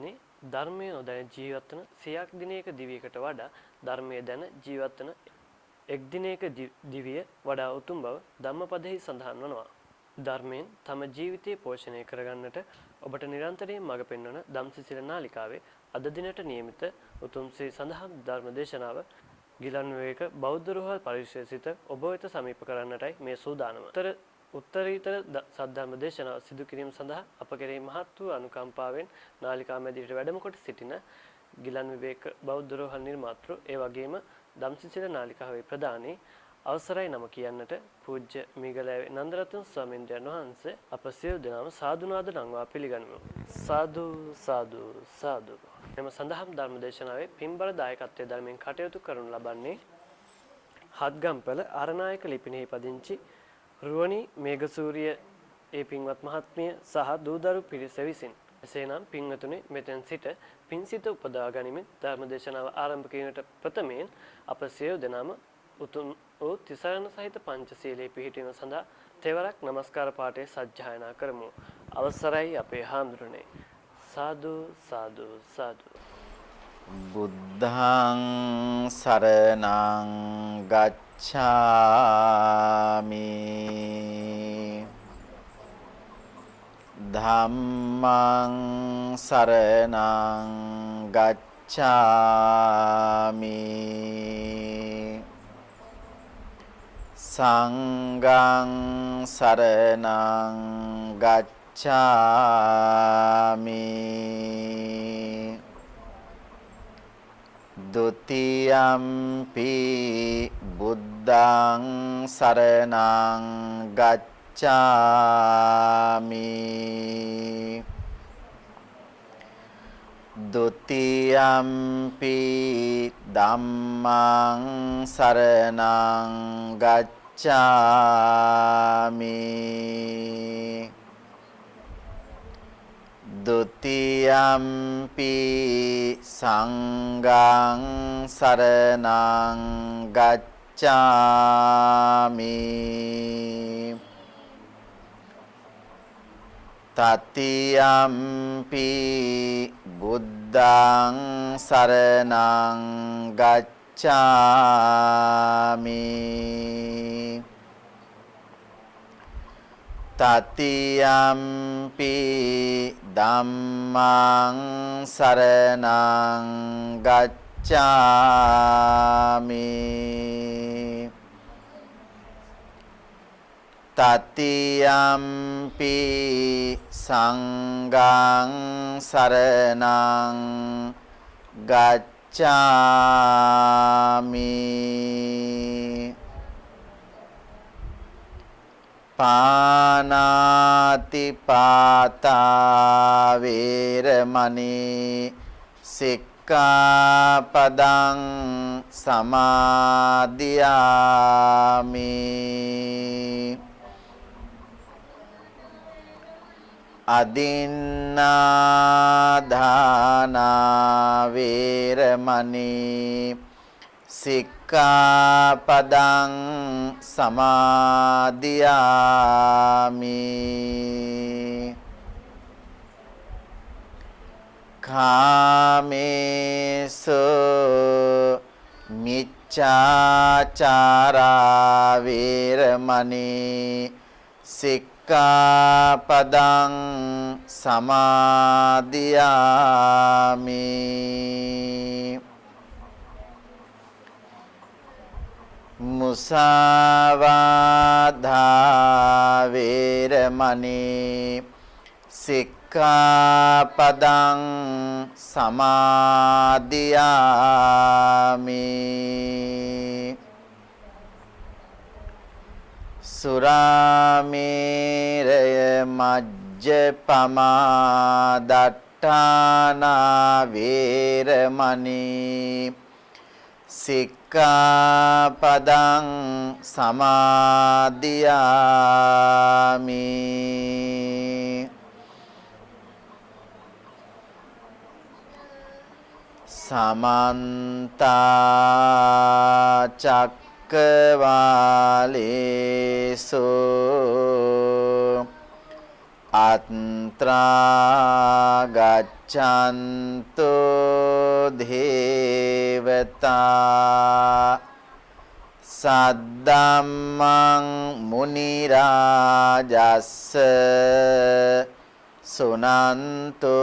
පින්වත්නි, ධර්මයේ නොදැන ජීවත් වන 100ක් දිනයක දිවියකට වඩා ධර්මයේ දැන ජීවත් වන එක් දිනයක දිවිය වඩා උතුම් බව ධම්මපදෙහි සඳහන් වනවා. ධර්මයෙන් තම ජීවිතය පෝෂණය කරගන්නට ඔබට නිරන්තරයෙන් මඟ පෙන්වන ධම්සිසිල නාලිකාවේ අද දිනට නියමිත උතුම් ශ්‍රී සඳහන් ධර්ම දේශනාව ගිලන් විවේක බෞද්ධ රෝහල් පරිශ්‍රයසිත ඔබ වෙත සමීප කරන්නටයි මේ සූදානම. උත්තරීතර සද්ධර්ම දේශනාව සිදු කිරීම සඳහා අප කෙරෙහි මහත් වූ අනුකම්පාවෙන් නාලිකා මැදිරියට වැඩම කොට සිටින ගිලන් විවේක බෞද්ධ රෝහල් නිර්මාතෘ ඒ වගේම ධම්සිසිල නාලිකාවේ ප්‍රධානී අවසරයි නම කියන්නට පූජ්‍ය මීගලෑවේ නන්දරත්න ස්වාමීන් වහන්සේ අප සියලු දෙනාම සාදුනාද නංවා පිළිගනිමු. සාදු සාදු සාදු. එම සඳහම් ධර්ම දේශනාවේ පින්බර දායකත්වයේ ධර්මයෙන් කටයුතු කරනු ලබන්නේ හත්ගම්පල ආරණායක ලිපිනෙහි පදිංචි රුවණි මේඝසූරිය ඒ පින්වත් මහත්මිය සහ දූදරු පිරිස විසින්. එසේනම් පින්වතුනි මෙතෙන් සිට පින්සිත උපදවා ගනිමින් ධර්ම දේශනාව ආරම්භ කිරීමට ප්‍රථමයෙන් අප සියලු දෙනාම උතුම් වූ තිසරණ සහිත පංචශීලයේ පිහිටීම සඳහා තෙවරක් নমස්කාර පාඨය සජ්ජායනා කරමු. අවසරයි අපේ හාමුදුරනේ. සාදු සාදු සාදු. බුද්ධං සරණං ගච්ඡාමි ධම්මං සරණං ගච්ඡාමි සංඝං සරණං ගච්ඡාමි ဒ ුතියම්පි බුද්ධං සරණං ගච්ඡාමි ဒ ුතියම්පි ධම්මං සරණං ගච්ඡාමි ဒ ුතියම්පි සංඝං සරණං ගච්ඡාමි තතියම්පි බුද්ධං සරණං ගච්ඡාමි තතියම්පි ධම්මං සරණං ගච්ඡාමි තතියම්පි සංඝං සරණං ගච්ඡාමි පානාති පාතා වේරමණී සික්ඛාපදං සමාදියාමි අදින්නාදානා වේරමණී සික්ඛාපදං සමාදියාමි කාමේසු මිච්ඡාචාරා වේරමණී සික්ඛාපදං සමාදියාමි මුසාවාදා වේරමණී සික්ඛාපදං සමාදියාමි සුරාමේරය මජ්ජපමා දට්ඨානා වේරමණී සික්ඛාපදං සමාදියාමි සමන්ත චක්කවාලේසු අත්‍රා ගච්ඡන්තු දේවතා සද්දම්මං මුනි රාජස්ස සුනන්තු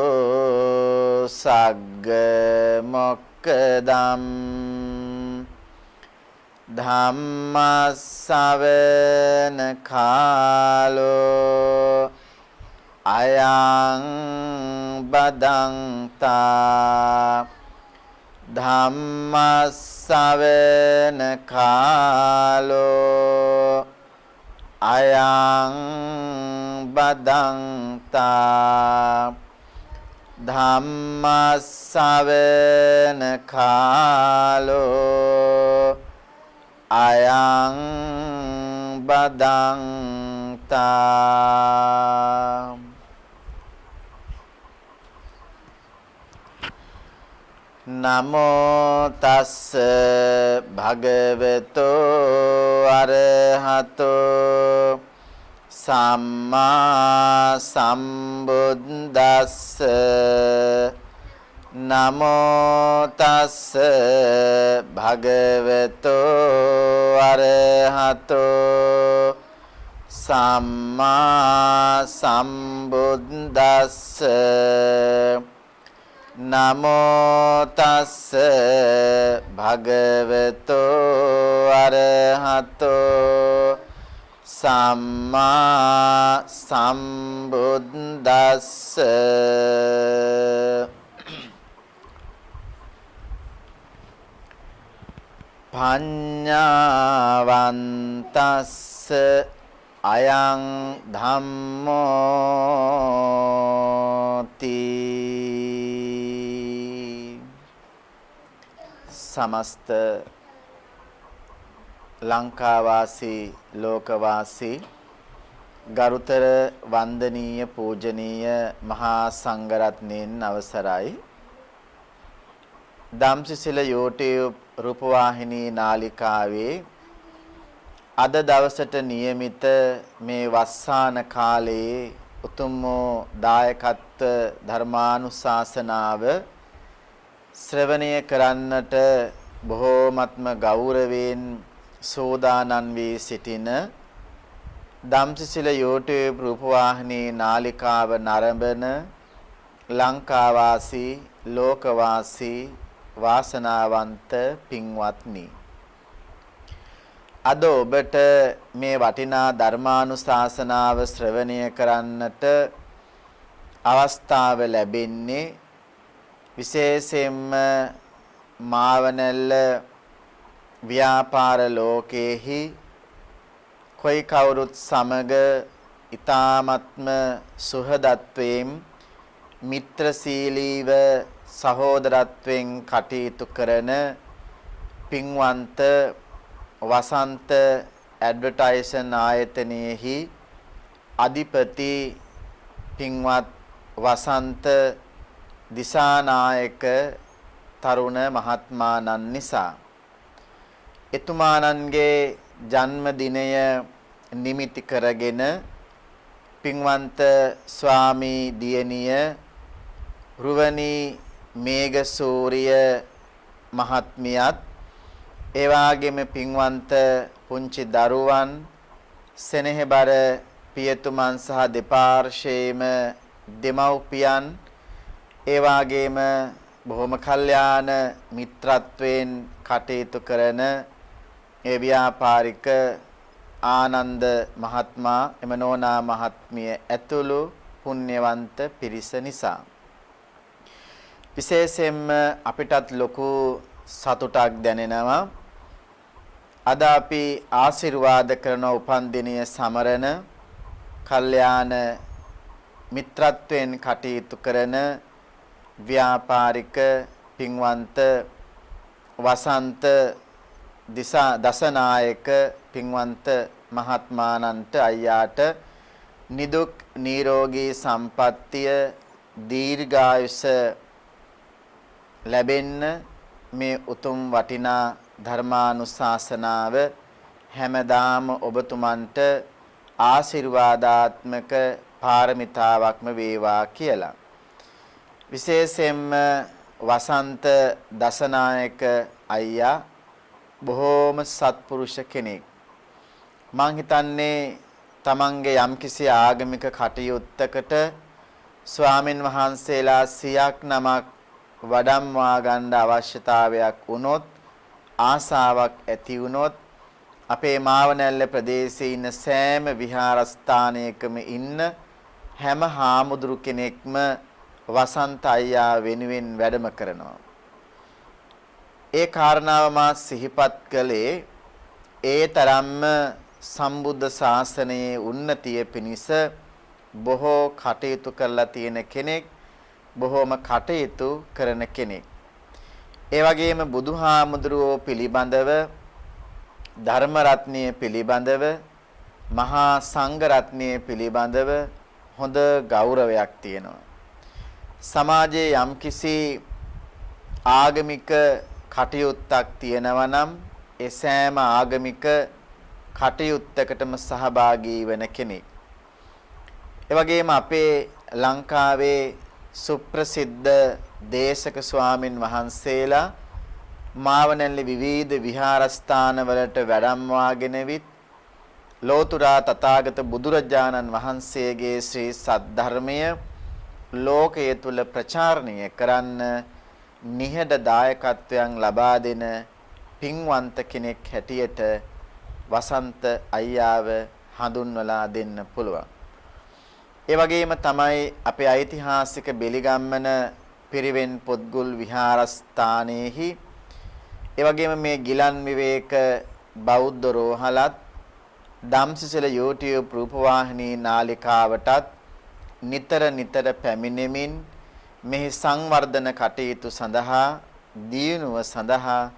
සග්ග මොක්කදම් ධම්මස්සවන කාලෝ අයං බදන්තා ධම්මස්සවන කාලෝ අයං බදන්තා ධම්මස්සවන කාලෝ අයං බදන්තා නමෝ තස්ස භගවතෝ අරහතෝ සම්මා සම්බුද්දස්ස නමෝ තස්ස භගවතෝ අරහතෝ සම්මා සම්බුද්දස්ස නමෝ තස්ස භගවතෝ අරහතෝ සම්මා සම්බුද්දස්ස පඤ්ඤාවන්තස්ස අයං ධම්මෝති समस्त ලංකාවාසී ලෝකවාසී ගරුතර වන්දනීය පූජනීය මහා සංඝරත්නයන් අවසරයි ධම්සසිල YouTube රූපවාහිනී නාලිකාවේ අද දවසට નિયમિત මේ වස්සාන කාලයේ උතුම් දායකත්ව ධර්මානුශාසනාව ශ්‍රවණය කරන්නට බොහෝමත්ම ගෞරවයෙන් සෝදානම් වී සිටින ධම්සසිල YouTube රූපවාහිනී නාලිකාව නරඹන ලංකාවාසී ලෝකවාසී වාසනාවන්ත පින්වත්නි අද ඔබට මේ වටිනා ධර්මානුශාසනාව ශ්‍රවණය කරන්නට අවස්ථාව ලැබෙන්නේ විශේෂයෙන්ම මාවනැල්ල ව්‍යාපාර ලෝකයේහි කොයි කවුරුත් සමග ඊ타ත්ම සුහදත්වයෙන් මිත්‍රශීලීව සහෝදරත්වයෙන් කටයුතු කරන පින්වන්ත වසන්ත ඇඩ්වර්ටයිසන් ආයතනයේහි අධිපති පින්වත් වසන්ත දිසානායක තරුණ මහත්මාණන් නිසා එතුමාණන්ගේ ජන්මදිනය නිමිති කරගෙන පින්වන්ත ස්වාමී දියණිය රුවනී මේඝසූරිය මහත්මියත් ඒ වගේම පින්වන්ත පුංචි දරුවන් සෙනෙහබර පියතුමන් සහ දෙපාර්ශ්වයේම දෙමව්පියන් ඒ වගේම බොහොම කල්යාණ මිත්‍රත්වයෙන් කටයුතු කරන ඒ ව්‍යාපාරික ආනන්ද මහත්මයා එම නෝනා මහත්මිය ඇතුළු පුණ්‍යවන්ත පිරිස නිසා විශේෂයෙන්ම අපිටත් ලොකු සතුටක් දැනෙනවා අද අපි ආශිර්වාද කරන උපන්දිනය සමරන කල්යාණ මිත්‍රත්වයෙන් කටයුතු කරන ව්‍යාපාරික පින්වන්ත වසන්ත දසනායක පින්වන්ත මහත්මාණන්ට අයියාට නිදුක් නිරෝගී සම්පන්නිය දීර්ඝායුෂ ලැබෙන්න මේ උතුම් වටිනා ධර්මානුශාසනාව හැමදාම ඔබතුමන්ට ආශිර්වාදාත්මක පාරමිතාවක්ම වේවා කියලා විශේෂයෙන්ම වසන්ත දසනායක අයියා බොහෝම සත්පුරුෂ කෙනෙක්. මං හිතන්නේ තමන්ගේ යම්කිසි ආගමික කටයුත්තකට ස්වාමින් වහන්සේලා 100ක් නමක් වඩම්වා ගන්න අවශ්‍යතාවයක් වුණොත් ආසාවක් ඇති වුණොත් අපේ මාවනැල්ල ප්‍රදේශයේ ඉන්න සෑම විහාරස්ථානයකම ඉන්න හැම හාමුදුරු කෙනෙක්ම වසන්ත අයියා වෙනුවෙන් වැඩම කරනවා. ඒ කාරණාව මා සිහිපත් කළේ ඒ තරම්ම සම්බුද්ධ ශාසනයේ උන්නතිය පිණිස බොහෝ කටයුතු කරලා තියෙන කෙනෙක්, බොහෝම කටයුතු කරන කෙනෙක්. ඒ වගේම බුදුහාමුදුරුවෝ පිළිබඳව, ධර්ම රත්නය පිළිබඳව, මහා සංඝ රත්නය පිළිබඳව හොඳ ගෞරවයක් තියෙනවා. සමාජයේ යම්කිසි ආගමික කටයුත්තක් තියෙනවා නම් ඒ සෑම ආගමික කටයුත්තකටම සහභාගී වෙන කෙනෙක්. ඒ වගේම අපේ ලංකාවේ සුප්‍රසිද්ධ දේශක ස්වාමින් වහන්සේලා මාවනැල්ලේ විවිධ විහාරස්ථාන වලට වැඩමවාගෙන විත් ලෝතුරා තථාගත බුදුරජාණන් වහන්සේගේ ශ්‍රී සද්ධර්මය ලෝකයේ තුල ප්‍රචාරණය කරන්න නිහඬ දායකත්වයන් ලබා දෙන පින්වන්ත කෙනෙක් හැටියට වසන්ත අයියාව හඳුන්වලා දෙන්න පුළුවන්. ඒ වගේම තමයි අපේ ඓතිහාසික බෙලිගම්මන පිරිවෙන් පොත්ගුල් විහාරස්ථානයේහි ඒ වගේම මේ ගිලන් විවේක බෞද්ධ රෝහලත් ධම්සසල YouTube රූපවාහිනී නාලිකාවටත් නිතර පැමිණෙමින් මෙහි සංවර්ධන කටයුතු සඳහා දියුණුව සඳහා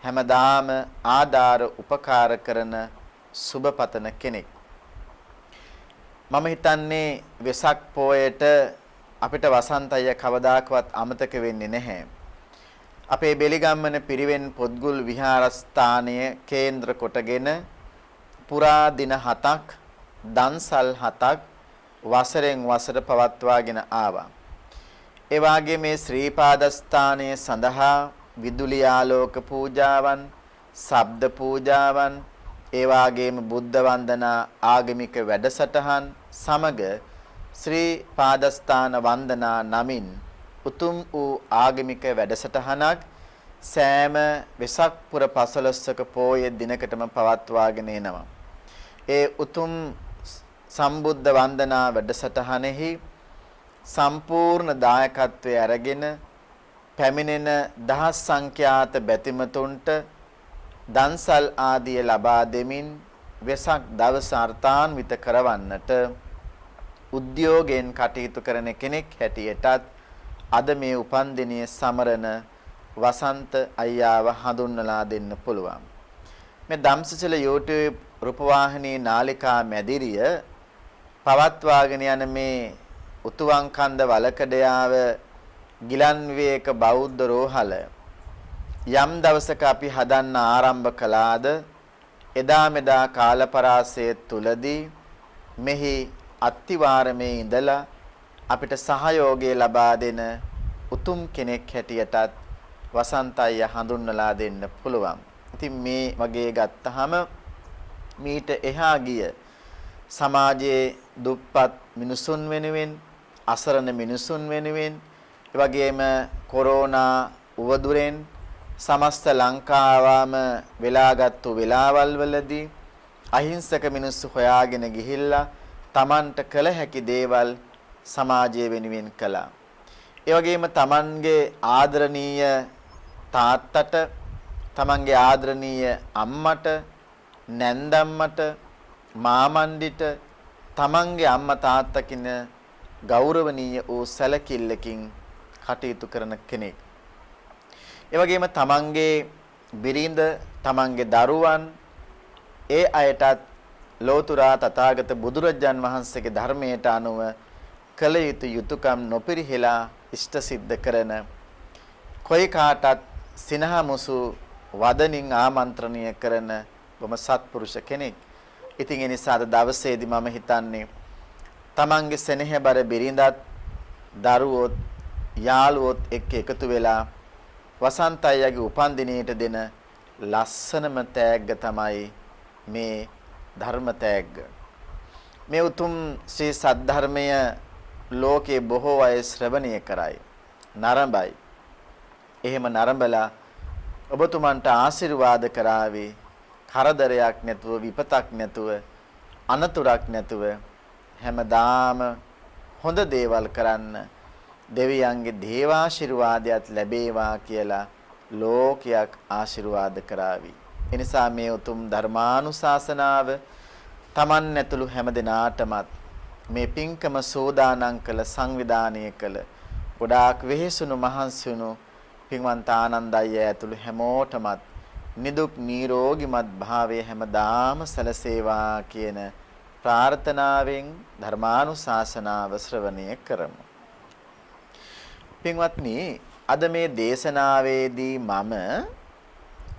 හැමදාම ආධාර උපකාර කරන සුබපතන කෙනෙක්. මම හිතන්නේ වෙසක් පොයට අපිට වසන්ත අයියා කවදාකවත් අමතක වෙන්නේ නැහැ. අපේ බෙලිගම්මන පිරිවෙන් පොත්ගුල් විහාරස්ථානය කේන්ද්‍ර කොටගෙන පුරා දින 7ක් දන්සල් 7ක් වසරෙන් වසර පවත්වාගෙන ආවා. ඒ වාගේ මේ ශ්‍රී පාදස්ථානයේ සඳහා විදුලි ආලෝක පූජාවන්, ශබ්ද පූජාවන්, ඒ වාගේම බුද්ධ වන්දනා ආගමික වැඩසටහන් සමග ශ්‍රී පාදස්ථාන වන්දනා නමින් උතුම් වූ ආගමික වැඩසටහනක් සෑම වෙසක් පුර 15ක පෝය දිනකටම පවත්වාගෙන එනවා. ඒ උතුම් සම්බුද්ධ වන්දනා වැඩසටහනෙහි සම්පූර්ණ දායකත්වයේ අරගෙන පැමිණෙන දහස් සංඛ්‍යාත බැතිමතුන්ට දන්සල් ආදිය ලබා දෙමින් වෙසක් දවස අර්ථාන්විත කරවන්නට උද්‍යෝගයෙන් කටයුතු කරන කෙනෙක් හැටියටත් අද මේ උපන්දිනයේ සමරන වසන්ත අයියාව හඳුන්වලා දෙන්න පුළුවන්. මේ ධම්සසල YouTube රූපවාහිනී නාලිකා මැදිරිය පවත්වාගෙන යන මේ උතුවන්කන්ද වලකඩයාව ගිලන් විවේක බෞද්ධ රෝහල යම් දවසක අපි හදන්න ආරම්භ කළාද එදා මෙදා කාලපරාසය තුලදී මෙහි අත්තිවාරමේ ඉඳලා අපිට සහයෝගය ලබා දෙන උතුම් කෙනෙක් හැටියටත් වසන්ත අයියා හඳුන්වලා දෙන්න පුළුවන්. ඉතින් මේ වගේ ගත්තහම මීට එහා ගිය සමාජයේ දුප්පත් මිනිසුන් වෙනුවෙන්, අසරණ මිනිසුන් වෙනුවෙන්, ඒ වගේම කොරෝනා උවදුරෙන් සමස්ත ලංකාවම වෙලාගත්තු වෙලාවල් වලදී අහිංසක මිනිස්සු හොයාගෙන ගිහිල්ලා Tamanට කළ හැකි දේවල් සමාජය වෙනුවෙන් කළා. ඒ වගේම Tamanගේ ආදරණීය තාත්තට, Tamanගේ ආදරණීය අම්මට, නැන්දම්මට, මාමණ්ඩිට Tamanගේ අම්මා තාත්තා කින ගෞරවනීය වූ සැලකිල්ලකින් කටයුතු කරන කෙනෙක්. ඒ වගේම Tamanගේ බිරිඳ, Tamanගේ දරුවන් ඒ අයටත් ලෝතුරා තථාගත බුදුරජාන් වහන්සේගේ ධර්මයට අනුව කළ යුතු යුතුයකම් නොපිරිහෙලා ඉෂ්ට සිද්ධ කරන කොයි කාටත් සිනහමුසු වදනින් ආමන්ත්‍රණය කරන බොම සත්පුරුෂ කෙනෙක්. ඉතින් ඒ නිසා අද දවසේදී මම හිතන්නේ තමන්ගේ සෙනෙහබර බිරිඳත්, දරුවොත්, යාළුවොත් එක්ක එකතු වෙලා වසන්ත අයියාගේ උපන්දිනයට දෙන ලස්සනම තෑග්ග තමයි මේ ධර්ම තෑග්ග. මේ උතුම් ශ්‍රී සද්ධර්මය ලෝකේ බොහෝ අය ශ්‍රවණය කරයි. නරඹයි. එහෙම නරඹලා ඔබතුමන්ට ආශිර්වාද කරાવી කරදරයක් නැතුව විපතක් නැතුව අනතුරක් නැතුව හැමදාම හොඳ දේවල් කරන්න දෙවියන්ගේ දේවාශිර්වාදයක් ලැබේවා කියලා ලෝකයක් ආශිර්වාද කරાવી. ඒ නිසා මේ උතුම් ධර්මානුශාසනාව Taman ඇතුළු හැම දිනාටමත් මේ පින්කම සෝදානම් කළ සංවිධානය කළ ගොඩාක් වෙහෙසුණු මහන්සියුණු පින්වන්ත ආනන්දය ඇතුළු හැමෝටමත් නිදුක් නිරෝගිමත් භාවයේ හැමදාම සැලසේවා කියන ප්‍රාර්ථනාවෙන් ධර්මානුශාසනාව ශ්‍රවණය කරමු. පින්වත්නි, අද මේ දේශනාවේදී මම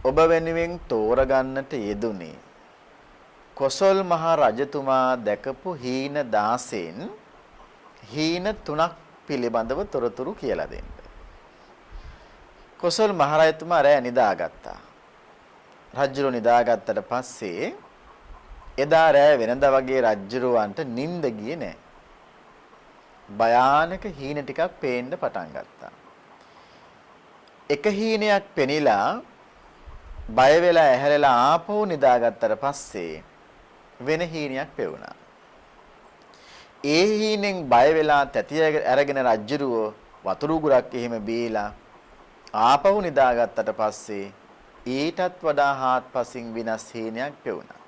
ඔබ වෙනුවෙන් තෝරගන්නට යෙදුනේ කොසල් මහ රජතුමා දැකපු හීන 16න් හීන 3ක් පිළිබඳව තොරතුරු කියලා දෙන්න. කොසල් මහ රජතුමා රැ නිදාගත්තා. රජුරු නිදාගත්තට පස්සේ එදා රැ වෙනදා වගේ රජුරවන්ට නිින්ද ගියේ නැහැ. භයානක හීන ටිකක් පේන්න පටන් ගත්තා. එක හීනයක් පෙනිලා බය වෙලා ඇහැරලා ආපහු නිදාගත්තට පස්සේ වෙන හීනයක් පෙවුණා. ඒ හීනෙන් බය වෙලා තැතිය අරගෙන රජ්ජුරුව වතුරු උගුරක් එහෙම බීලා ආපහු නිදාගත්තට පස්සේ ඊටත් වඩා හාත්පසින් විනාශ හීනයක් පෙවුණා.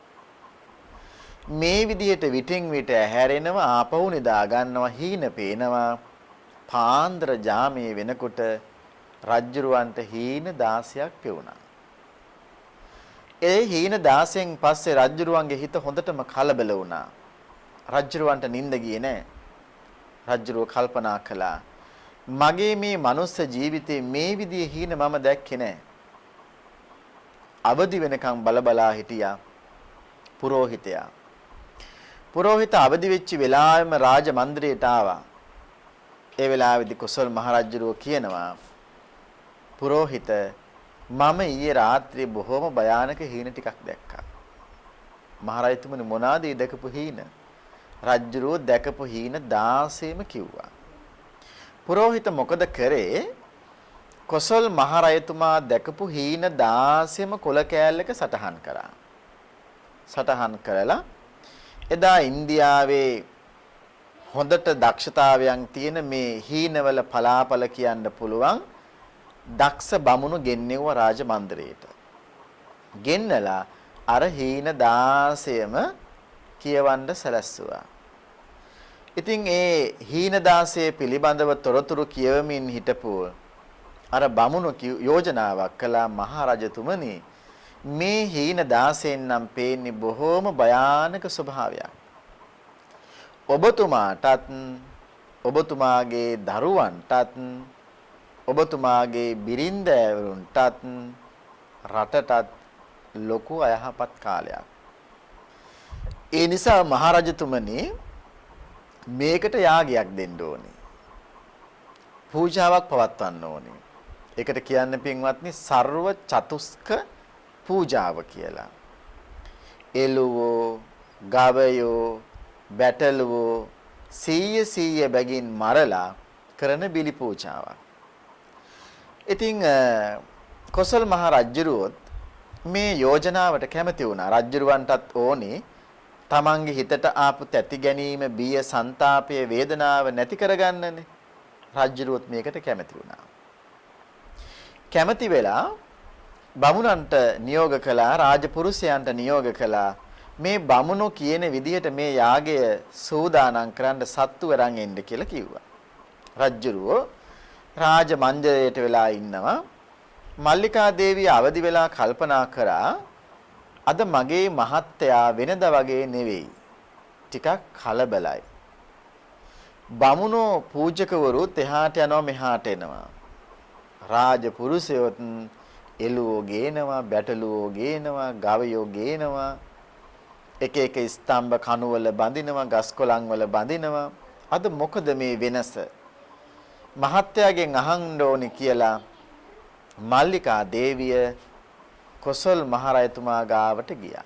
මේ විදිහට විටින් විට ඇහැරෙනවා ආපහු නිදා ගන්නවා හීන පේනවා. පාන්දර ජාමයේ වෙනකොට රජ්ජුරුවන්ට හීන 16ක් පෙවුණා. ඒ හීන 16න් පස්සේ රජ්ජුරුවන්ගේ හිත හොඳටම කලබල වුණා. රජ්ජුරුවන්ට නිින්ද ගියේ නැහැ. රජ්ජුරුව කල්පනා කළා මගේ මේ මනුස්ස ජීවිතේ මේ විදිහේ හීන මම දැක්කේ නැහැ. අවදි වෙනකන් බලබලා හිටියා පුරෝහිතයා. පුරෝහිත අවදි වෙච්ච වෙලාවෙම රාජ මන්දිරයට ආවා. ඒ වෙලාවේදී කොසල් මහ රජුරෝ කියනවා පුරෝහිත මම ඊයේ රාත්‍රියේ බොහොම භයානක හීන ටිකක් දැක්කා. මහ රජතුමනි මොනවාද ඒ දැකපු හීන? රජුරෝ දැකපු හීන 16ම කිව්වා. පුරෝහිත මොකද කරේ? කොසල් මහ රජතුමා දැකපු හීන 16ම කොල කෑල්ලක සටහන් කරා. සටහන් කරලා එදා ඉන්දියාවේ හොඳට දක්ෂතාවයන් තියෙන මේ හීනවල පලාපල කියන්න පුළුවන් දක්ෂ බමුණු ගෙන්නෙව්වා රාජ මන්දිරයට. ගෙන්නලා අර හීන 16ම කියවන්න සැලැස්සුවා. ඉතින් ඒ හීන 16 පිළිබඳව තොරතුරු කියවමින් හිටපු අර බමුණු යෝජනාවක් කළා මහරජතුමනි මේ හීන 16න් නම් පේන්නේ බොහෝම භයානක ස්වභාවයක්. ඔබතුමාටත් ඔබතුමාගේ දරුවන්ටත් ඔබතුමාගේ බිරින්දෑවරුන්ටත් රටටත් ලොකු අයහපත් කාලයක්. ඒ නිසා මහරජතුමනි මේකට යාගයක් දෙන්න ඕනේ. පූජාවක් පවත්වන්න ඕනේ. ඒකට කියන්නේ පින්වත්නි සර්ව චතුස්ක පූජාව කියලා. එළුවෝ, ගවයෝ, බැටළුවෝ 100 බැගින් මරලා කරන බිලි පූජාවක්. ඉතින් කොසල් මහ රජුරුවොත් මේ යෝජනාවට කැමති වුණා. රජුරුවන්ටත් ඕනේ තමන්ගේ හිතට ආපු තැති ගැනීම, බිය, ਸੰతాපය, වේදනාව නැති කරගන්නනේ. රජුරුවොත් මේකට කැමති වුණා. කැමති වෙලා බමුණන්ට නියෝග කළා, රාජපුරුෂයන්ට නියෝග කළා. මේ බමුණෝ කියන විදිහට මේ යාගය සූදානම් කරන්න සත්තු වරන් එන්න කියලා කිව්වා. රජුරුවෝ රාජ මන්දිරයට වෙලා ඉන්නවා. මල්ලිකා දේවිය අවදි වෙලා කල්පනා කරා අද මගේ මහත්තයා වෙනදා වගේ නෙවෙයි. ටිකක් කලබලයි. බමුණෝ පූජකවරුත් එහාට යනවා මෙහාට එනවා. රාජ පුරුෂයොත් එළුවෝ ගේනවා, බැටළුවෝ ගේනවා, ගවයෝ ගේනවා. එක එක ස්තම්භ කණු වල බඳිනවා, ගස් කොළන් වල බඳිනවා. අද මොකද මේ වෙනස? මහත්තයාගෙන් අහන්න ඕනි කියලා මල්ලිකා දේවිය කොසල් මහරජතුමා ගාවට ගියා.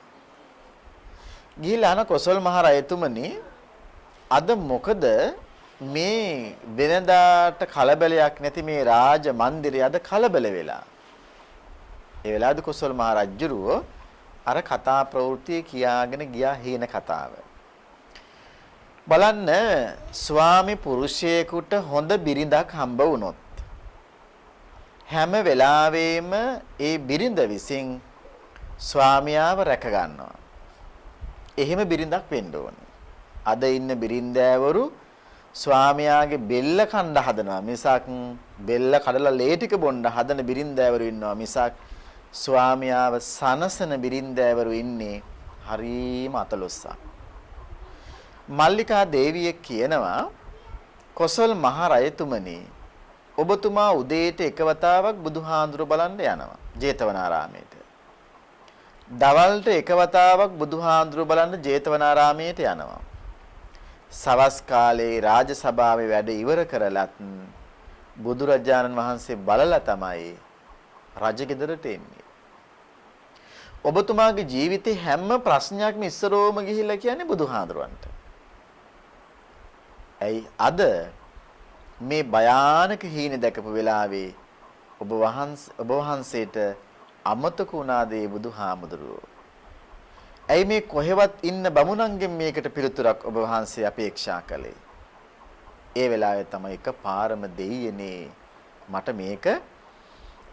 ගිහිලා අන කොසල් මහරජතුමනි අද මොකද මේ වෙනදාට කලබලයක් නැති මේ රාජ මන්දිරය අද කලබල වෙලා. ඒ වෙලාවේදී කොසල් මහරජුරුව අර කතා ප්‍රවෘත්තිය කියාගෙන ගියා හේන කතාව. බලන්න ස්වාමි පුරුෂයෙකුට හොඳ බිරිඳක් හම්බ වුණොත් හැම වෙලාවෙම ඒ බිරිඳ විසින් ස්වාමියාව රැක ගන්නවා. එහෙම බිරිඳක් වෙන්න ඕනේ. අද ඉන්න බිරින්දෑවරු ස්වාමියාගේ බෙල්ල කණ්ඩ හදනවා මිසක් බෙල්ල කඩලා ලේ ටික බොන්න හදන බිරින්දෑවරු ඉන්නවා මිසක් ස්වාමියාව සනසන බිරින්දෑවරු ඉන්නේ හරීම අතලොස්සක්. මල්ලිකා දේවිය කියනවා කොසල් මහ රජතුමනි ඔබතුමා උදේට එක වතාවක් බුදුහාඳුර බලන්න යනවා ජේතවනාරාමයට. දවල්ට එක වතාවක් බුදුහාඳුර බලන්න ජේතවනාරාමයට යනවා. සවස් කාලේ රාජසභාවේ වැඩ ඉවර කරලත් බුදුරජාණන් වහන්සේ බලලා තමයි රජගෙදරට එන්නේ. ඔබතුමාගේ ජීවිතේ හැම ප්‍රශ්නයක්ම ඉස්සරෝම ගිහිල්ලා කියන්නේ බුදුහාඳුරන්ට. ඇයි අද මේ භයානක හීන දැකපු වෙලාවේ ඔබ වහන්සේට අමතක වුණාද ඒ බුදුහාමුදුරුවෝ? ඇයි මේ කොහෙවත් ඉන්න බමුණන්ගෙන් මේකට පිළිතුරක් ඔබ වහන්සේ අපේක්ෂා කළේ? ඒ වෙලාවේ තමයි එකපාරම දෙයියනේ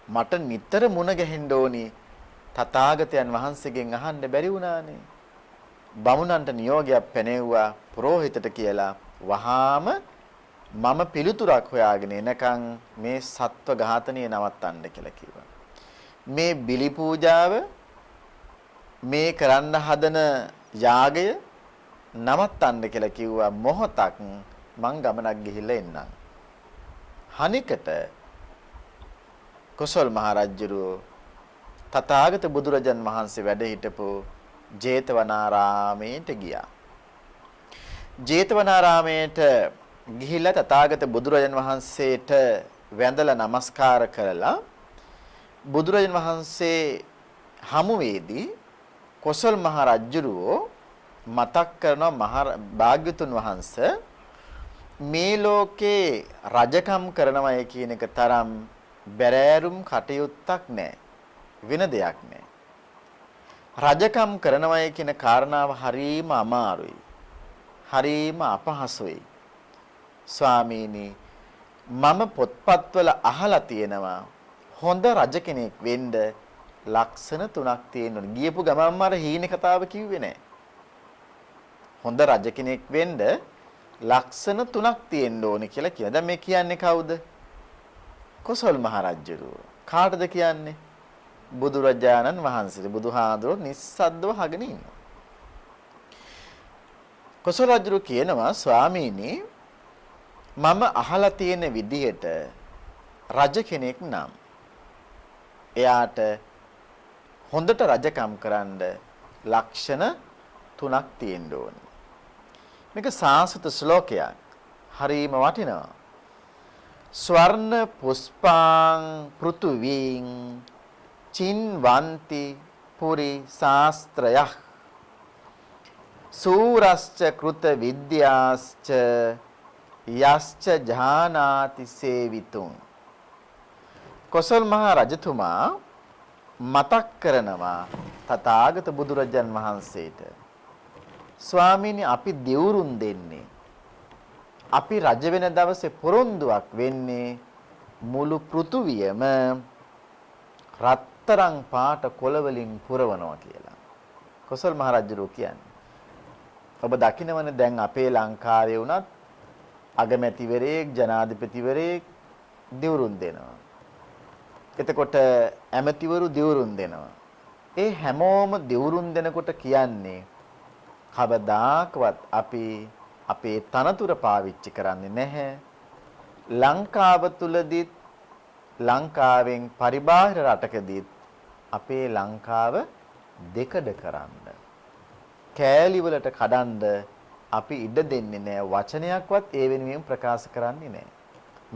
මට නිතර මුණ ගැහෙන්න ඕනි තථාගතයන් වහන්සේගෙන් අහන්න බැරි වුණානේ. බමුණන්ට නියෝගයක් පැනෙව්වා පුරෝහිතට කියලා වහාම මම පිළිතුරක් හොයාගෙන එනකන් මේ සත්ව ඝාතනය නවත්තන්න කියලා කිව්වා. මේ බිලි පූජාව මේ කරන්න හදන යාගය නවත්තන්න කියලා කිව්වා. මොහොතක් මං ගමනක් ගිහිල්ලා එන්නම්. හනිකට කොසල් මහරජුරෝ තථාගත බුදුරජාන් වහන්සේ වැඩ සිටපු ජේතවනාරාමයට ගියා. ජේතවනාරාමයට ගිහිල්ලා තථාගත බුදුරජාන් වහන්සේට වැඳලා නමස්කාර කරලා බුදුරජාන් වහන්සේ හමුවේදී කොසල් මහ රජුරෝ මතක් කරනවා භාග්‍යතුන් වහන්සේ මේ ලෝකේ රජකම් කරනවයි කියන එක තරම් බැරෑරුම් කටයුත්තක් නැහැ. වෙන දෙයක් නැහැ. රජකම් කරනවයි කියන කාරණාව හරීම අමාරුයි. හරීම අපහසුයි. ස්වාමීනි මම පොත්පත්වල අහලා තියෙනවා හොඳ රජ කෙනෙක් වෙන්න ලක්ෂණ 3ක් තියෙනවා. ගියපු ගමන්ම අර හීන කතාව කිව්වේ නෑ. හොඳ රජ කෙනෙක් වෙන්න ලක්ෂණ 3ක් තියෙන්න ඕනේ කියලා කියනවා. දැන් මේ කියන්නේ කවුද? කොසල් මහ රජුරෝ. කාටද කියන්නේ? බුදුරජාණන් වහන්සේ. බුදුහාඳුරෝ නිස්සද්දව අහගෙන ඉන්නවා. කොසල් රජුරෝ කියනවා ස්වාමීනි මම අහලා තියෙන විදිහට රජ කෙනෙක් නම් එයාට හොඳට රජකම් කරන්න ලක්ෂණ 3ක් තියෙන්න ඕනේ. මේක සංස්කෘත ශ්ලෝකයක්. හරීම වටිනවා. ස්වර්ණ පුෂ්පාං පෘතුවීං චින්වන්ති පුරි ශාස්ත්‍රයः සූරස්ච කෘත විද්‍යාස්ච යස්ච ජානාති සේවිතුං. කොසල් මහ රජතුමා මතක් කරනවා තථාගත බුදුරජාන් වහන්සේට ස්වාමීනි අපි දෙවුරුන් දෙන්නේ අපි රජ වෙන දවසේ පොරොන්දුවක් වෙන්නේ මුළු පෘථුවියම රත්තරන් පාට කොළ වලින් පුරවනවා කියලා. කොසල් මහ රජුරෝ කියන්නේ ඔබ දකින්නවනේ දැන් අපේ ලංකාවේ වුණත් අගමැතිවරයෙක් ජනාධිපතිවරයෙක් දිවුරුන් දෙනවා. එතකොට ඇමතිවරු දිවුරුන් දෙනවා. ඒ හැමෝම දිවුරුන් දෙනකොට කියන්නේ කවදාකවත් අපි අපේ තනතුර පාවිච්චි කරන්නේ නැහැ. ලංකාව තුලදීත් ලංකාවෙන් පරිබාහිර රටකදීත් අපේ ලංකාව දෙකඩ කරන්න කෑලි වලට කඩන්න අපි ඉඩ දෙන්නේ නැහැ. වචනයක්වත් ඒ වෙනුවෙන් ප්‍රකාශ කරන්නේ නැහැ.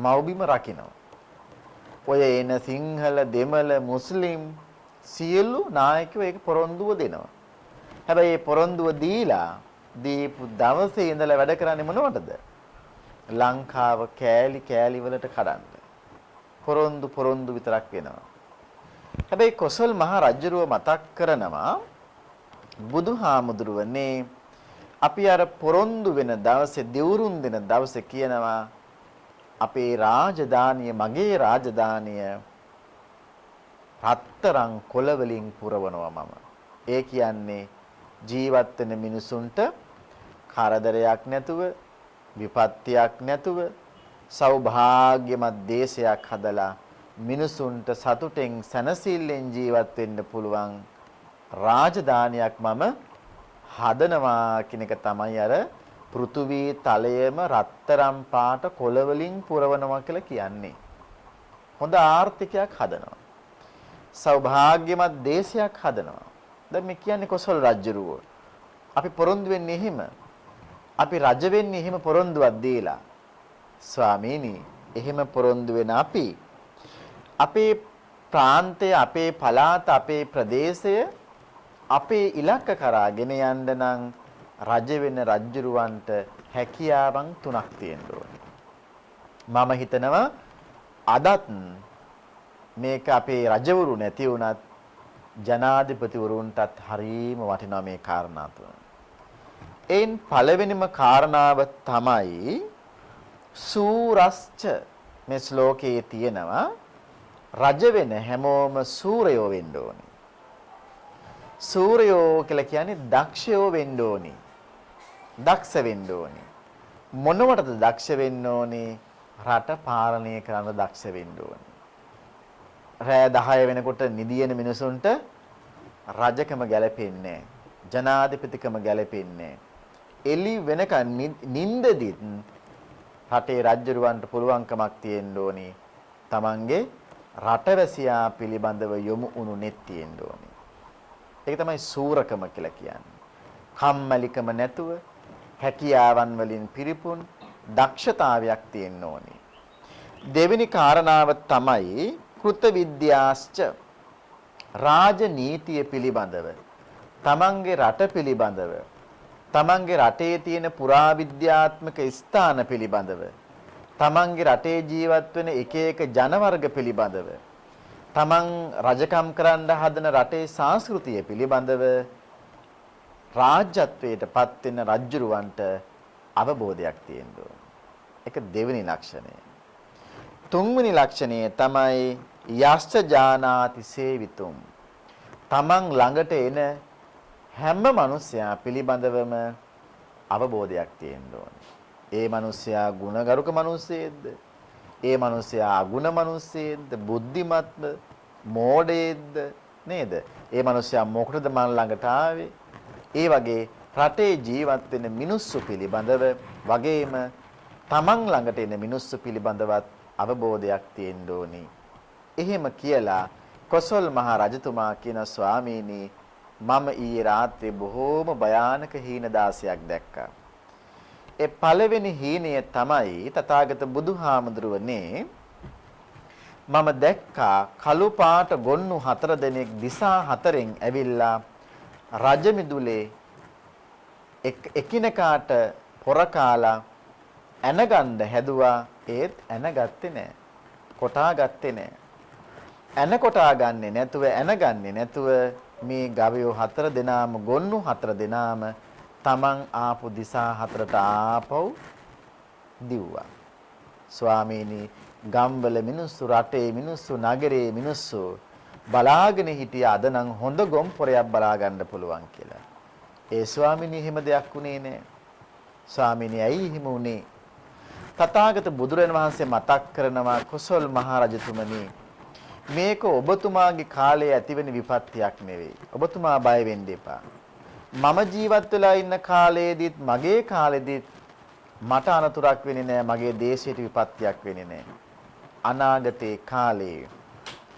මව්බිම රකින්නවා. ඔය එන සිංහල, දෙමළ, මුස්ලිම් සියලු නායකයෝ ඒක පොරොන්දුව දෙනවා. හැබැයි මේ පොරොන්දුව දීපු දවසේ ඉඳලා වැඩ කරන්නේ මොනවටද? ලංකාව කෑලි කෑලි වලට කඩන්න. පොරොන්දු විතරක් වෙනවා. හැබැයි කොසල් මහ රජුරුව මතක් කරනවා බුදුහාමුදුරුවනේ අපි අර පොරොන්දු වෙන දවසේ දිවුරුම් දෙන දවසේ කියනවා අපේ රාජධානිය මගේ රාජධානිය රත්තරන් කොළ වලින් පුරවනවා මම. ඒ කියන්නේ ජීවත් වෙන මිනිසුන්ට කරදරයක් නැතුව විපත්තියක් නැතුව සෞභාග්‍යමත් දේශයක් හදලා මිනිසුන්ට සතුටෙන් සැනසෙල්ලෙන් ජීවත් වෙන්න පුළුවන් රාජධානියක් මම හදනවා කියන එක තමයි අර පෘථුවී තලයේම රත්තරන් පාට කොළ වලින් පුරවනවා කියලා කියන්නේ. හොඳ ආර්ථිකයක් හදනවා. සෞභාග්‍යමත් දේශයක් හදනවා. දැන් මේ කියන්නේ කොසල් රජුරුව. අපි පොරොන්දු වෙන්නේ එහෙම. අපි රජ වෙන්නේ එහෙම පොරොන්දුවක් දීලා. ස්වාමීනි, එහෙම පොරොන්දු වෙන අපි අපේ ප්‍රාන්තය, අපේ පළාත, අපේ ප්‍රදේශය අපේ ඉලක්ක කරාගෙන යන්න නම් රජ වෙන රජුරවන්ට හැකියාවන් තුනක් තියෙන්න ඕනේ. මම හිතනවා අදත් මේක අපේ රජවරු නැති වුණත් ජනාධිපතිවරුන්ටත් හරීම වටිනවා මේ කාරණා තුන. එයින් පළවෙනිම කාරණාව තමයි සූරස්ච. මේ ශ්ලෝකයේ තියෙනවා රජ වෙන හැමෝම සූරයෝ වෙන්න ඕනේ. සූරයෝ කියලා කියන්නේ දක්ෂයෝ වෙන්න ඕනේ. දක්ෂ වෙන්න ඕනේ. මොනවටද දක්ෂ වෙන්න ඕනේ? රට පාලනය කරන්න දක්ෂ වෙන්න ඕනේ. රෑ 10 වෙනකොට නිදියන මිනිසුන්ට රජකම ගැලපෙන්නේ නැහැ. ජනාධිපතිකම ගැලපෙන්නේ නැහැ. එළි වෙනකන් නිින්දදිත් රටේ රජුරවන්ට පුළුවන්කමක් තියෙන්න ඕනේ. තමන්ගේ රටවැසියා පිළිබඳව යොමු වුණු net තියෙන්න ඕනේ. ඒක තමයි සූරකම කියලා කියන්නේ. කම්මැලිකම නැතුව හැකියාවන් වලින් පිරිපුන් දක්ෂතාවයක් තියෙන්න ඕනේ. දෙවෙනි කාරණාව තමයි කෘත විද්‍යාස්ච. රාජනීතිය පිළිබඳව, තමන්ගේ රට පිළිබඳව, තමන්ගේ රටේ තියෙන පුරාවිද්‍යාත්මක ස්ථාන පිළිබඳව, තමන්ගේ රටේ ජීවත් වෙන එක එක ජන වර්ග පිළිබඳව, තමන් රජකම් කරන්න හදන රටේ සංස්කෘතිය පිළිබඳව රාජ්‍යත්වයට පත් වෙන රජුරවන්ට අවබෝධයක් තියෙන්න ඕන. ඒක දෙවෙනි ලක්ෂණය. තුන්වෙනි ලක්ෂණය තමයි යස්ස ජානාති සේවිතුම්. තමන් ළඟට එන හැම මිනිසයා පිළිබඳවම අවබෝධයක් තියෙන්න ඕනේ. ඒ මිනිසයා ගුණගරුක මිනිසෙක්ද? ඒ මිනිසයා අගුණ මිනිසෙක්ද? බුද්ධිමත්ද? මෝඩයෙක්ද? නේද? ඒ මිනිසයා මොකටද මන් ළඟට ආවේ? ඒ වගේ රටේ ජීවත් වෙන මිනිස්සු පිළිබඳව වගේම තමන් ළඟට එන මිනිස්සු පිළිබඳවත් අවබෝධයක් තියෙන්න ඕනි. එහෙම කියලා කොසල් මහ රජතුමා කියන ස්වාමීනි මම ඊයේ රාත්‍රියේ බොහෝම භයානක හීන දාසයක් දැක්කා. ඒ පළවෙනි හීනය තමයි තථාගත බුදුහාමුදුරුවනේ මම දැක්කා කළු පාට ගොන්නු 4 දෙනෙක් දිසා 4න් ඇවිල්ලා රජමිදුලේ එකිනෙකාට පොර කාලා ඇනගන්න හැදුවා. ඒත් ඇනගත්තේ නැහැ. කොටා ගත්තේ නැහැ. ඇන කොටා ගන්නේ නැතුව ඇනගන්නේ නැතුව මේ ගවයෝ 4 දෙනාම ගොන්නු 4 දෙනාම තමන් ආපු දිසා 4ට ආපහු දිව්වා. ස්වාමීනි ගම්වල මිනිස්සු, රටේ මිනිස්සු, නගරේ මිනිස්සු බලාගෙන හිටියා අද නම් හොඳ ගොම් පොරයක් බලා ගන්න පුළුවන් කියලා. ඒ ස්වාමීනි එහෙම දෙයක් උනේ නැහැ. ස්වාමීනි ඇයි එහෙම උනේ? තථාගත බුදුරජාණන් වහන්සේ මතක් කරනවා කොසල් මහ රජතුමනි මේක ඔබතුමාගේ කාලේ ඇතිවෙන විපත්තියක් නෙවෙයි. ඔබතුමා බය වෙන්න එපා. මම ජීවත් වෙලා ඉන්න කාලේදීත් මගේ කාලෙදීත් මට අනතුරක් වෙන්නේ නැහැ. මගේ දේශයට විපත්තියක් වෙන්නේ නැහැ. අනාගතේ කාලේ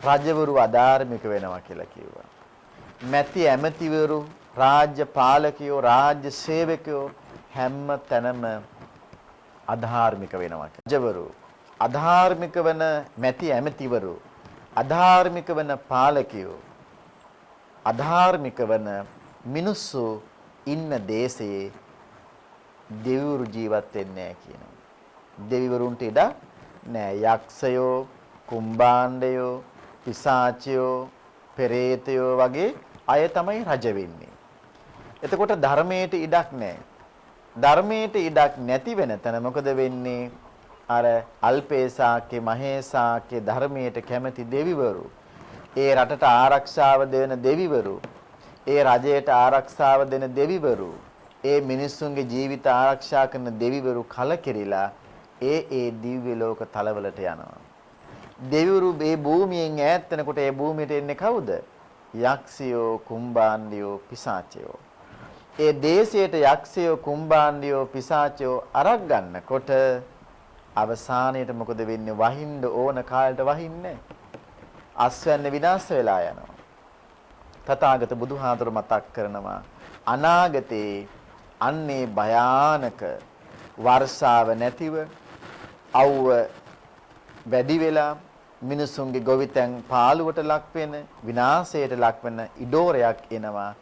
රජවරු අධාර්මික වෙනවා කියලා කිව්වා. මැති ඇමතිවරු, රාජ්‍ය පාලකයෝ, රාජ්‍ය සේවකයෝ හැම තැනම අධාර්මික වෙනවා. රජවරු අධාර්මික වන මැති ඇමතිවරු, අධාර්මික වන පාලකයෝ, අධාර්මික වන මිනිස්සු ඉන්න දේශයේ දෙවිවරු ජීවත් වෙන්නේ නැහැ කියනවා. දෙවිවරුන්ට ඉඩ නැහැ. යක්ෂයෝ, කුම්භාණ්ඩයෝ, පිසාචයෝ, පෙරේතයෝ වගේ අය තමයි රජ වෙන්නේ. එතකොට ධර්මයට ඉඩක් නැහැ. ධර්මයට ඉඩක් නැති වෙන තැන මොකද වෙන්නේ? අර අල්පේසාක්‍ය මහේසාක්‍ය ධර්මයට කැමති දෙවිවරු, ඒ රටට ආරක්ෂාව දෙන දෙවිවරු, ඒ රජයට ආරක්ෂාව දෙන දෙවිවරු, ඒ මිනිස්සුන්ගේ ජීවිත ආරක්ෂා කරන දෙවිවරු කලකිරිලා ඒ දිව්‍ය ලෝක තලවලට යනවා. දෙවිවරු මේ භූමියෙන් ඈත් වෙනකොට ඒ භූමියට එන්නේ කවුද? යක්ෂයෝ, කුම්භාණ්ඩයෝ, පිසාචයෝ. ඒ දේශයට යක්ෂයෝ, කුම්භාණ්ඩයෝ, පිසාචයෝ අරක් ගන්නකොට අවසානයේට මොකද වෙන්නේ? වහින්න ඕන කාලයට වහින්නේ. අස්වැන්න විනාශ වෙලා යනවා. තථාගත බුදුහාඳුර මතක් කරනවා අනාගතේ අන්නේ භයානක වර්ෂාව නැතිව අවුව වැඩි වෙලා මිනිසුන්ගේ ගොවිතැන් පාළුවට ලක් වෙන විනාශයට ලක් වෙන ඉඩෝරයක් එනවා.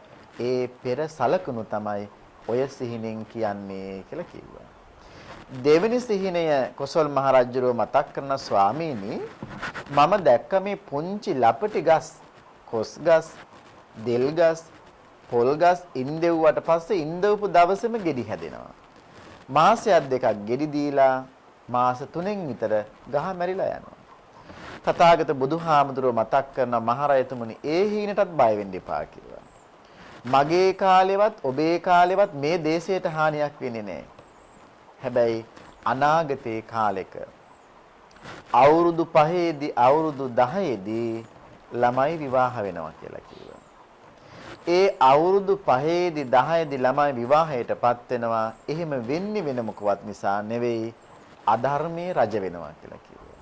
ඒ පෙර සලකුණු තමයි ඔය සිහිනෙන් කියන්නේ කියලා කිව්වා. දෙවෙනි සිහිනය කොසල් මහ රජුරෝ මතක් කරන ස්වාමීනි මම දැක්ක මේ පුංචි ලපටි ගස්, කොස් ගස්, දෙල් ගස්, පොල් ගස් ඉන්දෙව්වට පස්සේ ඉන්දවපු දවසේම ගෙඩි හැදෙනවා. මාසයක් දෙකක් ගෙඩි දීලා මාස 3න් විතර ගහ මැරිලා යනවා. තථාගත බුදුහාමුදුරුවෝ මතක් කරන මහරයතුමනි ඒ හීනටත් බය වෙන්න එපා කියලා. මගේ කාලෙවත් ඔබේ කාලෙවත් මේ දේශයට හානියක් වෙන්නේ නැහැ. හැබැයි අනාගතේ කාලෙක අවුරුදු 5ේදී අවුරුදු 10ේදී ළමයි විවාහ වෙනවා කියලා කිව්වා. ඒ අවුරුදු 5ේදී 10ේදී ළමයි විවාහයටපත් වෙනවා. එහෙම වෙන්නේ වෙන මොකවත් නිසා නෙවෙයි අධර්මයේ රජ වෙනවා කියලා කිව්වා.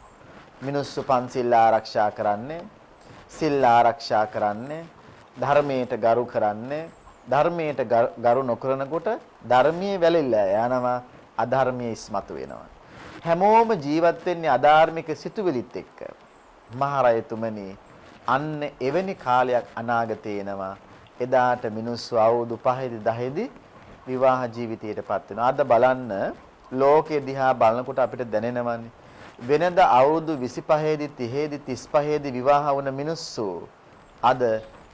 මිනිස්සු පන්සිල් ආරක්ෂා කරන්නේ, සිල් ආරක්ෂා කරන්නේ, ධර්මයට ගරු කරන්නේ, ධර්මයට ගරු නොකරනකොට ධර්මයේ වැළෙලා යනවා, අධර්මයේ ඉස්මතු වෙනවා. හැමෝම ජීවත් වෙන්නේ අධාර්මික සිතුවිලිත් එක්ක. මහරයතුමනි අන්න එවැනි කාලයක් අනාගතේ එනවා. එදාට මිනිස්සු අවුරුදු 5දී 10දී විවාහ ජීවිතයටපත් වෙනවා. අද බලන්න ලෝකෙ දිහා බලනකොට අපිට දැනෙනවනේ. වෙනද අවුරුදු 25දී 30දී 35දී විවාහ වුණ මිනිස්සු අද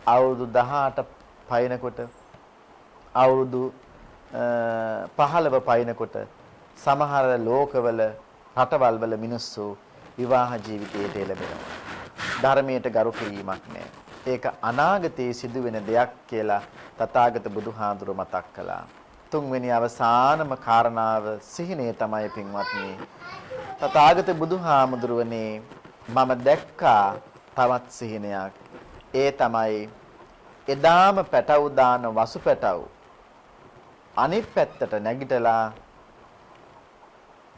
අවුරුදු 18 පයින්කොට අවුරුදු 15 පයින්කොට සමහර ලෝකවල රටවල් වල මිනිස්සු විවාහ ජීවිතයට එළඹෙනවා. ධර්මයට ගරු කිරීමක් නැහැ. ඒක අනාගතයේ සිදුවෙන දෙයක් කියලා තථාගත බුදුහාඳුර මතක් කළා. තුන්වෙනි අවසානම කාරණාව සිහිනේ තමයි පින්වත්නි. තථාගත බුදුහාමුදුරුවනේ මම දැක්කා තවත් සිහිනයක්. ඒ තමයි එදාම පැටවු දාන වසු පැටවු අනිත් පැත්තට නැගිටලා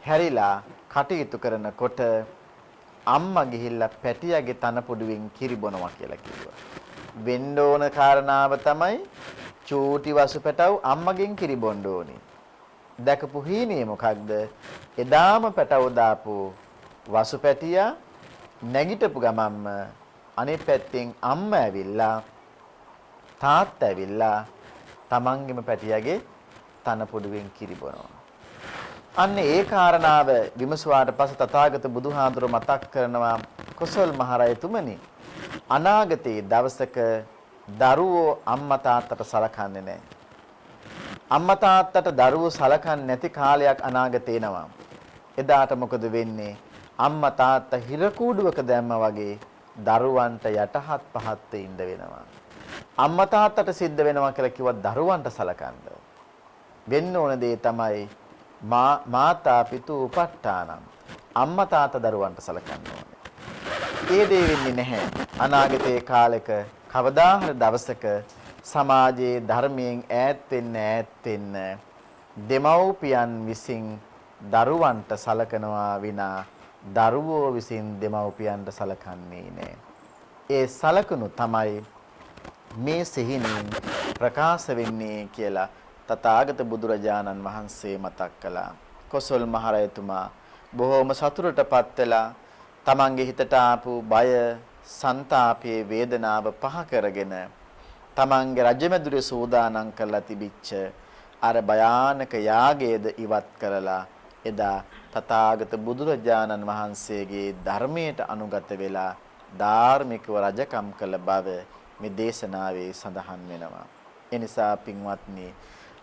හැරිලා කටයුතු කරනකොට අම්මා ගිහිල්ලා පැටියාගේ තන පොඩුවෙන් කිරි බොනවා කියලා කිව්වා. වෙන්න ඕන කාරණාව තමයි චූටි වසු පැටවු අම්මගෙන් කිරි බොන්න ඕනේ. දැකපු හීනේ මොකක්ද? එදාම පැටවු දාපු වසු පැටියා නැගිටපු ගමන්ම අනිත් පැත්තෙන් අම්මා ඇවිල්ලා තාත්තා ඇවිල්ලා තමන්ගේම පැටියාගේ තන පොඩුවෙන් කිරි බොනවා. අන්න ඒ කාරණාව විමසුවාට පස්සේ තථාගත බුදුහාඳුර මතක් කරනවා කොසල් මහරයතුමනි අනාගතයේ දවසක දරුවෝ අම්මා තාත්තට සලකන්නේ නැහැ. අම්මා තාත්තට දරුවෝ සලකන්නේ නැති කාලයක් අනාගතේ එනවා. එදාට මොකද වෙන්නේ? අම්මා තාත්තා හිර කූඩුවක දැම්මා වගේ දරුවන්ට යටහත් පහත් ඉඳ වෙනවා. අම්මා තාත්තට සිද්ධ වෙනවා කියලා කිව්වත් දරුවන්ට සලකන්න. වෙන්න ඕන දේ තමයි මාතා පිතු උපට්ඨානම්. අම්මා තාත්තා දරුවන්ට සලකන්න ඕනේ. ඒ දේ වෙන්නේ නැහැ. අනාගතයේ කාලෙක කවදා හරි දවසක සමාජයේ ධර්මයෙන් ඈත් වෙන්න දෙමව්පියන් විසින් දරුවන්ට සලකනවා විනා දරුවෝ විසින් දෙමව්පියන්ට සලකන්නේ නැහැ. ඒ සලකනු තමයි මේ සිහිනෙන් ප්‍රකාශ වෙන්නේ කියලා තථාගත බුදුරජාණන් වහන්සේ මතක් කළා. කොසල් මහරයතුමා බොහෝම සතුටටපත් වෙලා තමන්ගේ හිතට ආපු බය, සංతాපයේ වේදනාව පහ කරගෙන තමන්ගේ රජමැදුරේ සූදානම් කරලා තිබිච්ච අර භයානක යාගයේද ඉවත් කරලා එදා තථාගත බුදුරජාණන් වහන්සේගේ ධර්මයට අනුගත වෙලා ධාර්මිකව රජකම් කළ බව මේ දේශනාවේ සඳහන් වෙනවා. ඒ නිසා පින්වත්නි,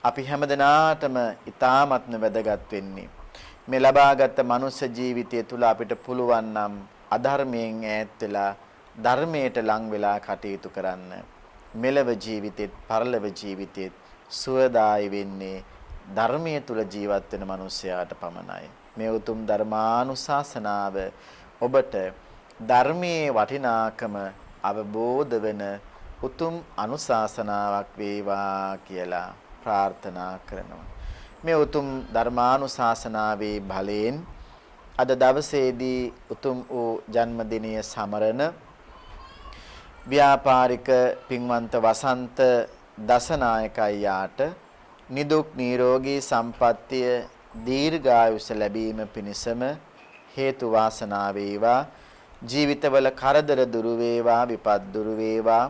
අපි හැමදෙනාටම ඊ타ත්ම වැදගත් වෙන්නේ මේ ලබාගත් මනුෂ්‍ය ජීවිතය තුළ අපිට පුළුවන් නම් අධර්මයෙන් ඈත් වෙලා ධර්මයට ලං වෙලා කටයුතු කරන්න. මෙලව ජීවිතෙත් පරලොව ජීවිතෙත් සුවදායි වෙන්නේ ධර්මයේ තුල ජීවත් වෙන මනුස්සයාට පමණයි. මේ උතුම් ධර්මානුශාසනාව ඔබට ධර්මයේ වටිනාකම අවබෝධ වෙන උතුම් අනුශාසනාවක් වේවා කියලා ප්‍රාර්ථනා කරනවා. මේ උතුම් ධර්මානුශාසනාවේ බලයෙන් අද දවසේදී උතුම් වූ ජන්මදිනය සමරන ව්‍යාපාරික පින්වන්ත වසන්ත දසනායක අයියාට නිදුක් නිරෝගී සම්පන්නිය දීර්ඝායුෂ ලැබීම පිණිසම හේතු වාසනා වේවා. ජීවිතවල කරදර දුරු වේවා, විපත් දුරු වේවා.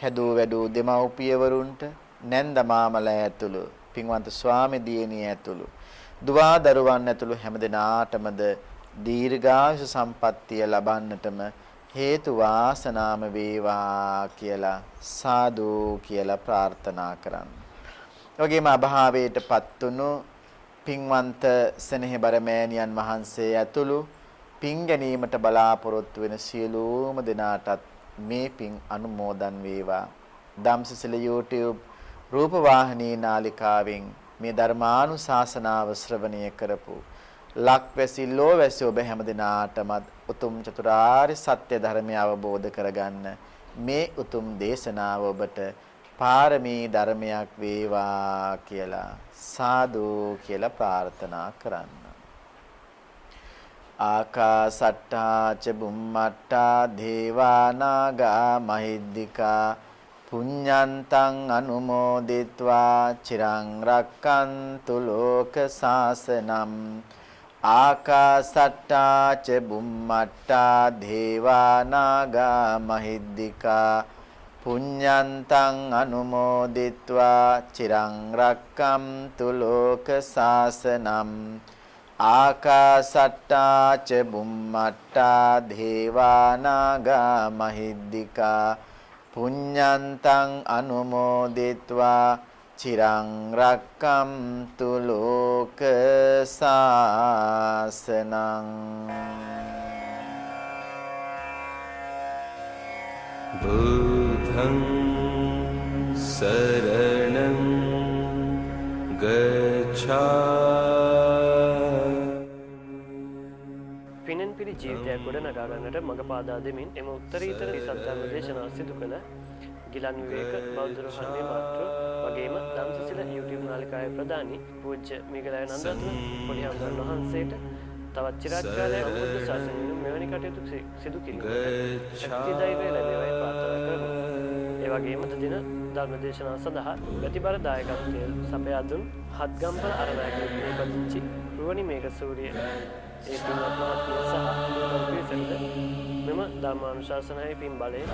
හැදූ වැඩූ දෙමව්පියවරුන්ට නැන්ද මාමලා ඇතුළු පින්වන්ත ස්වාමි දියණිය ඇතුළු දුවා දරුවන් ඇතුළු හැමදෙනාටමද දීර්ඝායුෂ සම්පන්නිය ලබන්නටම හේතු වාසනාම වේවා කියලා සාදු කියලා ප්‍රාර්ථනා කරන්න. ඔයගෙම අභාවයටපත් වුණු පින්වන්ත සෙනෙහබර මෑණියන් වහන්සේ ඇතුළු පින් ගැනීමට බලාපොරොත්තු වෙන සියලුම දෙනාටත් මේ පින් අනුමෝදන් වේවා. ධම්සසිල YouTube රූපවාහිනී නාලිකාවෙන් මේ ධර්මානුශාසනාව ශ්‍රවණය කරපු ලක්වැසි ලෝවැසි ඔබ හැමදෙනාටමත් උතුම් චතුරාර්ය සත්‍ය ධර්මය අවබෝධ කරගන්න මේ උතුම් දේශනාව ඔබට පාරමී ධර්මයක් වේවා කියලා සාදු කියලා ප්‍රාර්ථනා කරන්න. ආකාසට්ටා ච බුම්මට්ටා දේවා නාග මහිද්దికා පුඤ්ඤන්තං අනුමෝදිත්වා චිරං රක්칸තු ලෝක සාසනං. ආකාසට්ටා ච බුම්මට්ටා දේවා නාග මහිද්దికා පුඤ්ඤන්තං අනුමෝදිත්වා චිරං රක්칸තු ලෝක සාසනං. ආකාසට්ටා ච බුම්මට්ටා දේවා නාග මහිද්దికා පුඤ්ඤන්තං අනුමෝදිත්වා චිරං රක්칸තු ලෝක සාසනං. බුද්ධං සරණං ගච්ඡාමි. පිනෙන් පිරි ජීවිතයක් ගොඩනගා ගන්නට මඟ පාදා දෙමින් එම උත්තරීතර සත්‍යධර්ම දේශනා සිදු කළ ගිලන් විවේක බෞද්ධ රෝහණේ මාතෘ වගේම ධම්සසිල YouTube නාලිකාවේ ප්‍රධානී පූජ්‍ය මීගලය නන්දරත්න පොඩිහාමුදුරන් වහන්සේට තවත් චිරාත් කාලයක් බුද්ධ ශාසනයෙන් මෙවැනි කටයුතු සිදු කිරීමට ශක්තිය ධෛර්යය ලැබේවායි ප්‍රාර්ථනා කරමු. ඒ වගේම දින ධර්ම දේශනාව සඳහා ප්‍රතිබල දායකත්වය සපයා දුන් හත්ගම්පල අරණායක නිපදිච්චි රුවනි මේඝසූරිය ඒ පින්වත් මහත්මිය සහ පිරිසට මෙම ධර්මානුශාසනාවේ පින් බලයෙන්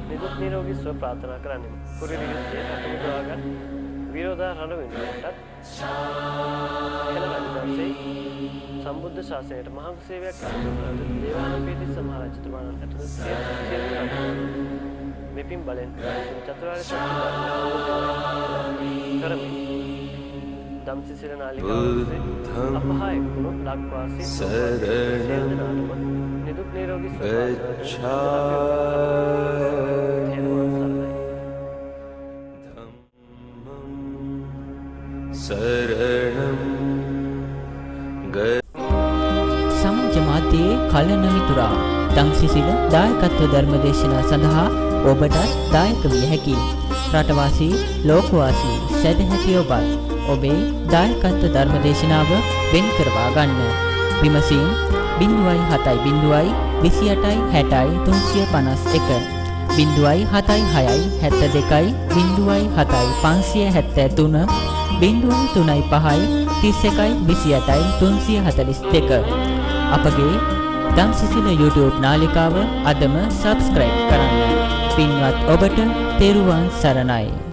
නිදුක් නිරෝගී සුව ප්‍රාර්ථනා කරන්නේ. කුරිලි යුද්ධයේ අතුරුදාගත් විරෝධා රණවිරුවන්ටත් එළවන්නේ සම්බුද්ධ ශාසනයට මහා සේවයක් කරන දේවානම්පියතිස්ස මහ රජතුමාණන් ඇතුළු සියලු මෙපින් බලෙන් චතුරාර්ය සත්‍ය ධර්මය කරමි. ධම්සසිල නාලිකාවේ අපහාය කුණු ලක්වාසී සරණං නිදුක් නිරෝගී සුව සරණං සමාජ මාධ්‍යයේ කලන මිතුරා ධම්සසිල දායකත්ව ධර්මදේශනා සඳහා ඔබට දායක විය හැකියි. රටවාසී ලෝකවාසී සදැහැති ඔබත් ඔබේ දායකත්ව ධර්මදේශනාව වෙන් කරවා ගන්න. විමසීම් 0.70 28 60 351 0.76 72 0.7 573 0.35 31 28 342 අපගේ දම්සිසිල YouTube නාලිකාව අදම subscribe කරන්න. පින්වත් ඔබට තෙරුවන් සරණයි.